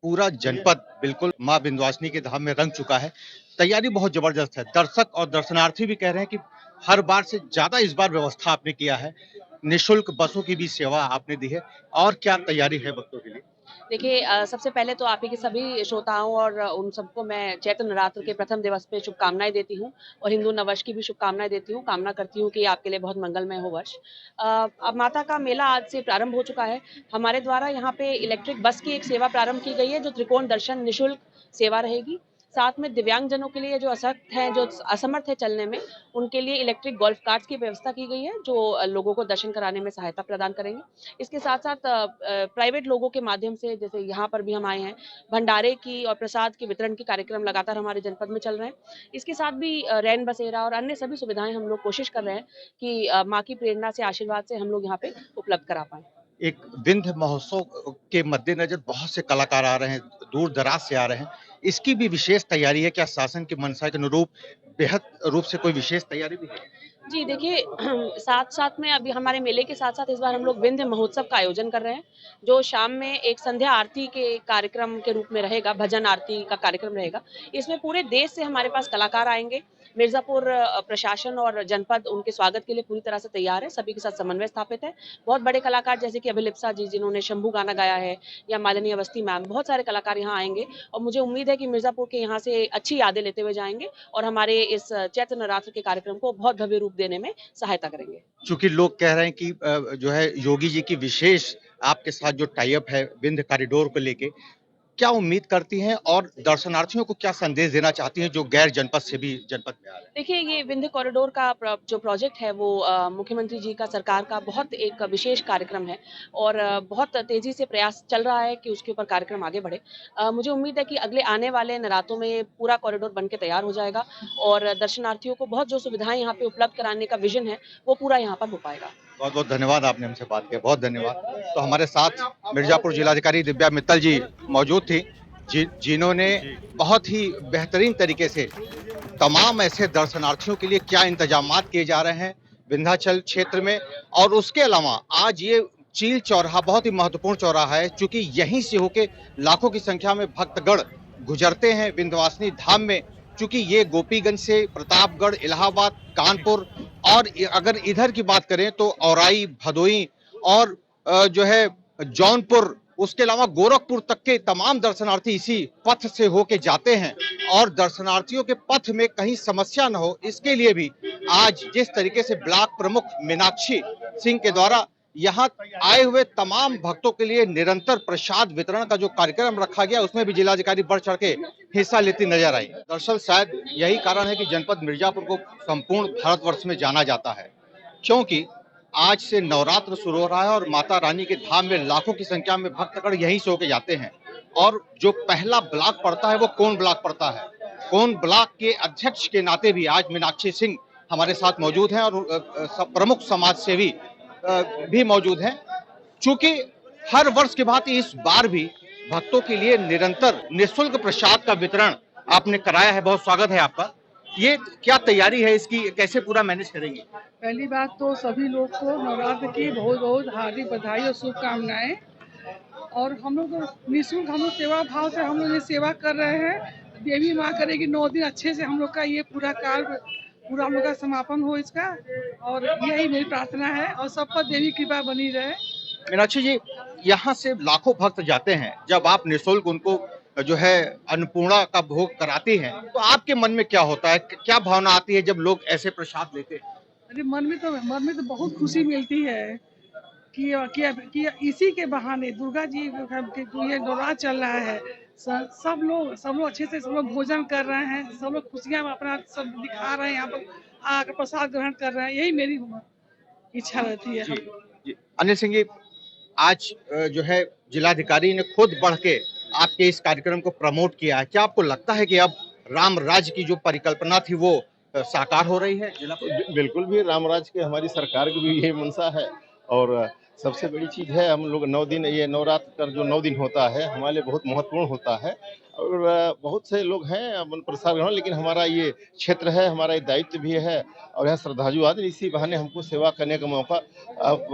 पूरा जनपद बिल्कुल माँ विंध्यवासिनी के धाम में रंग चुका है। तैयारी बहुत जबरदस्त है। दर्शक और दर्शनार्थी भी कह रहे हैं कि हर बार से ज़्यादा इस बार व्यवस्था आपने किया है। निःशुल्क बसों की भी सेवा आपने दी है और क्या तैयारी है भक्तों के लिए? देखिए सबसे पहले तो आप ही के सभी श्रोताओं और उन सबको मैं चैत्र नवरात्र के प्रथम दिवस पे शुभकामनाएँ देती हूँ और हिंदू नववर्ष की भी शुभकामनाएँ देती हूँ। कामना करती हूँ कि आपके लिए बहुत मंगलमय हो वर्ष। अब माता का मेला आज से प्रारंभ हो चुका है। हमारे द्वारा यहाँ पे इलेक्ट्रिक बस की एक सेवा प्रारंभ की गई है, जो त्रिकोण दर्शन निःशुल्क सेवा रहेगी। साथ में दिव्यांगजनों के लिए जो असक्त हैं, जो असमर्थ है चलने में, उनके लिए इलेक्ट्रिक गोल्फ कार्ट्स की व्यवस्था की गई है, जो लोगों को दर्शन कराने में सहायता प्रदान करेंगे। इसके साथ-साथ प्राइवेट लोगों के माध्यम से, जैसे यहाँ पर भी हम आए हैं, भंडारे की और प्रसाद के वितरण के कार्यक्रम लगातार हमारे जनपद में चल रहे हैं। इसके साथ भी रैन बसेरा और अन्य सभी सुविधाएँ हम लोग कोशिश कर रहे हैं कि माँ की प्रेरणा से, आशीर्वाद से हम लोग यहाँ पे उपलब्ध करा पाएँ। एक विंध्य महोत्सव के मद्देनजर बहुत से कलाकार आ रहे हैं, दूर-दराज से आ रहे हैं। इसकी भी विशेष तैयारी है क्या शासन की मंशा के अनुरूप बेहद रूप से कोई विशेष तैयारी भी है? जी, देखिए साथ-साथ में अभी हमारे मेले के साथ-साथ इस बार हम लोग विंध्य महोत्सव का आयोजन कर रहे हैं, जो शाम में एक संध्या आरती के कार्यक्रम के रूप में रहेगा, भजन आरती का कार्यक्रम रहेगा। इसमें पूरे देश से हमारे पास कलाकार आएँगे। मिर्ज़ापुर प्रशासन और जनपद उनके स्वागत के लिए पूरी तरह से तैयार है, सभी के साथ समन्वय स्थापित है। बहुत बड़े कलाकार जैसे कि अभिलिप्सा जी, जिन्होंने शंभू गाना गाया है, या मालिनी अवस्थी मैम, बहुत सारे कलाकार यहाँ आएँगे और मुझे उम्मीद है कि मिर्ज़ापुर के यहाँ से अच्छी यादें लेते हुए जाएँगे और हमारे इस चैत्र नवरात्र के कार्यक्रम को बहुत भव्य रूप देने में सहायता करेंगे। चूँकि लोग कह रहे हैं कि जो है योगी जी की विशेष आपके साथ जो टाई अप है विंध्य कॉरिडोर को लेके, क्या उम्मीद करती हैं और दर्शनार्थियों को क्या संदेश देना चाहती हैं जो गैर जनपद से भी जनपद में आ रहे हैं? देखिए, ये विंध्य कॉरिडोर का जो प्रोजेक्ट है, वो मुख्यमंत्री जी का, सरकार का बहुत एक विशेष कार्यक्रम है और बहुत तेज़ी से प्रयास चल रहा है कि उसके ऊपर कार्यक्रम आगे बढ़े। मुझे उम्मीद है कि अगले आने वाले नवरात्रों में पूरा कॉरिडोर बन के तैयार हो जाएगा और दर्शनार्थियों को बहुत जो सुविधाएँ यहाँ पे उपलब्ध कराने का विज़न है, वो पूरा यहाँ पर हो पाएगा। बहुत-बहुत धन्यवाद आपने हमसे बात किया, बहुत धन्यवाद। तो हमारे साथ मिर्ज़ापुर जिलाधिकारी दिव्या मित्तल जी मौजूद थी, जिन्होंने बहुत ही बेहतरीन तरीके से तमाम ऐसे दर्शनार्थियों के लिए क्या इंतजामात किए जा रहे हैं विंध्याचल क्षेत्र में और उसके अलावा आज ये चील चौराहा बहुत ही महत्वपूर्ण चौराहा है क्योंकि यहीं से होके लाखों की संख्या में भक्तगण गुजरते हैं विंध्यवासिनी धाम में क्योंकि ये गोपीगंज से प्रतापगढ़, इलाहाबाद, कानपुर और अगर इधर की बात करें तो औराई, भदोई और जो है जौनपुर उसके अलावा गोरखपुर तक के तमाम दर्शनार्थी इसी पथ से होके जाते हैं और दर्शनार्थियों के पथ में कहीं समस्या न हो इसके लिए भी आज जिस तरीके से ब्लॉक प्रमुख मीनाक्षी सिंह के द्वारा यहाँ आए हुए तमाम भक्तों के लिए निरंतर प्रसाद वितरण का जो कार्यक्रम रखा गया उसमें भी जिलाधिकारी बढ़ चढ़ के हिस्सा लेती नजर आई। दरअसल शायद यही कारण है कि जनपद मिर्जापुर को संपूर्ण भारतवर्ष में जाना जाता है क्योंकि आज से नवरात्र शुरू हो रहा है और माता रानी के धाम में लाखों की संख्या में भक्तगण यहीं से होके जाते हैं और जो पहला ब्लॉक पड़ता है वो कौन ब्लॉक पड़ता है। कौन ब्लॉक के अध्यक्ष के नाते भी आज मीनाक्षी सिंह हमारे साथ मौजूद हैं और प्रमुख समाज सेवी भी मौजूद हैं। चूंकि हर वर्ष की भांति इस बार भी भक्तों के लिए निरंतर निःशुल्क प्रसाद का वितरण आपने कराया है, बहुत स्वागत है आपका। ये क्या तैयारी है इसकी, कैसे पूरा मैनेज करेंगे? पहली बात तो सभी लोग को नवरात्र की बहुत बहुत हार्दिक बधाई और शुभकामनाएं। और हम लोग निःशुल्क हम लोग सेवा भाव से हम लोग ये सेवा कर रहे हैं। देवी माँ करेगी 9 दिन अच्छे से हम लोग का ये पूरा कार्य पूरा हम लोग का समापन हो इसका, और यही मेरी प्रार्थना है और सब पर देवी कृपा बनी रहे। मीनाक्षी जी, यहाँ से लाखों भक्त जाते हैं, जब आप निःशुल्क उनको जो है अन्नपूर्णा का भोग कराती हैं, तो आपके मन में क्या होता है, क्या भावना आती है जब लोग ऐसे प्रसाद लेते हैं? अरे मन में तो बहुत खुशी मिलती है कि इसी के बहाने दुर्गा जी के ये नवरात्र चल रहा है। सब लोग अच्छे से सब लोग भोजन कर रहे हैं, सब लोग खुशियाँ अपना सब दिखा रहे हैं, यहाँ पर आकर प्रसाद ग्रहण कर रहे हैं। यही मेरी इच्छा रहती है। जी, जी। अनिल सिंह जी, आज जो है जिलाधिकारी ने खुद बढ़ के आपके इस कार्यक्रम को प्रमोट किया है। क्या आपको लगता है कि अब राम राज्य की जो परिकल्पना थी वो साकार हो रही है जिला पर? बिल्कुल भी रामराज की हमारी सरकार की भी यही मंशा है। और सबसे बड़ी चीज़ है, हम लोग 9 दिन ये नवरात्र का जो 9 दिन होता है हमारे लिए बहुत महत्वपूर्ण होता है। और बहुत से लोग हैं अपन प्रसाद ग्रहण, लेकिन हमारा ये क्षेत्र है, हमारा ये दायित्व भी है और यहाँ श्रद्धालु आदि इसी बहाने हमको सेवा करने का मौका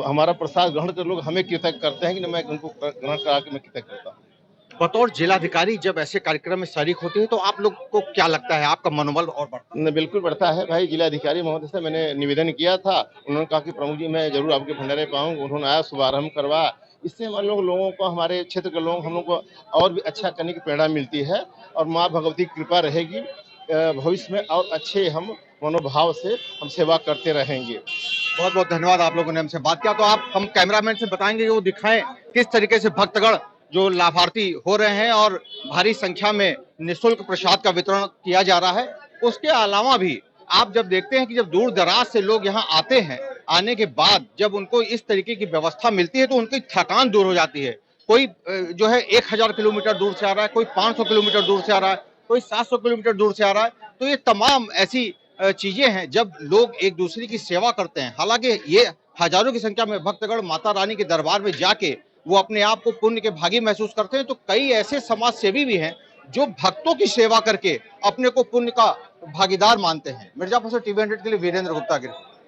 हमारा प्रसाद ग्रहण कर लोग हमें कृतज्ञ करते हैं कि मैं उनको ग्रहण करा के मैं कृतज्ञ करता हूँ। बतौर जिलाधिकारी जब ऐसे कार्यक्रम में शरीक होते हैं तो आप लोग को क्या लगता है, आपका मनोबल और बढ़ता है? बिल्कुल बढ़ता है भाई। जिलाधिकारी महोदय से मैंने निवेदन किया था, उन्होंने कहा कि प्रमुख जी मैं जरूर आपके भंडारे पे आऊंगा। उन्होंने आया, शुभारंभ करवा। इससे हम लोगों को, हमारे क्षेत्र के लोग, हम लोग को और भी अच्छा करने की प्रेरणा मिलती है और माँ भगवती की कृपा रहेगी। भविष्य में और अच्छे हम मनोभाव से हम सेवा करते रहेंगे। बहुत बहुत धन्यवाद, आप लोगों ने हमसे बात किया। तो आप हम कैमरामैन से बताएंगे कि वो दिखाएं किस तरीके से भक्तगण जो लाभार्थी हो रहे हैं और भारी संख्या में निःशुल्क प्रसाद का वितरण किया जा रहा है। उसके अलावा भी आप जब देखते हैं कि जब दूर दराज से लोग यहाँ आते हैं, आने के बाद जब उनको इस तरीके की व्यवस्था मिलती है तो उनकी थकान दूर हो जाती है। कोई जो है 1000 किलोमीटर दूर से आ रहा है, कोई 500 किलोमीटर दूर से आ रहा है, कोई 700 किलोमीटर दूर से आ रहा है। तो ये तमाम ऐसी चीजें हैं जब लोग एक दूसरे की सेवा करते हैं। हालांकि ये हजारों की संख्या में भक्तगण माता रानी के दरबार में जाके वो अपने आप को पुण्य के भागी महसूस करते हैं, तो कई ऐसे समाज सेवी भी हैं जो भक्तों की सेवा करके अपने को पुण्य का भागीदार मानते हैं। मिर्जापुर से टीवी 100 के लिए वीरेंद्र गुप्ता की रिपोर्ट।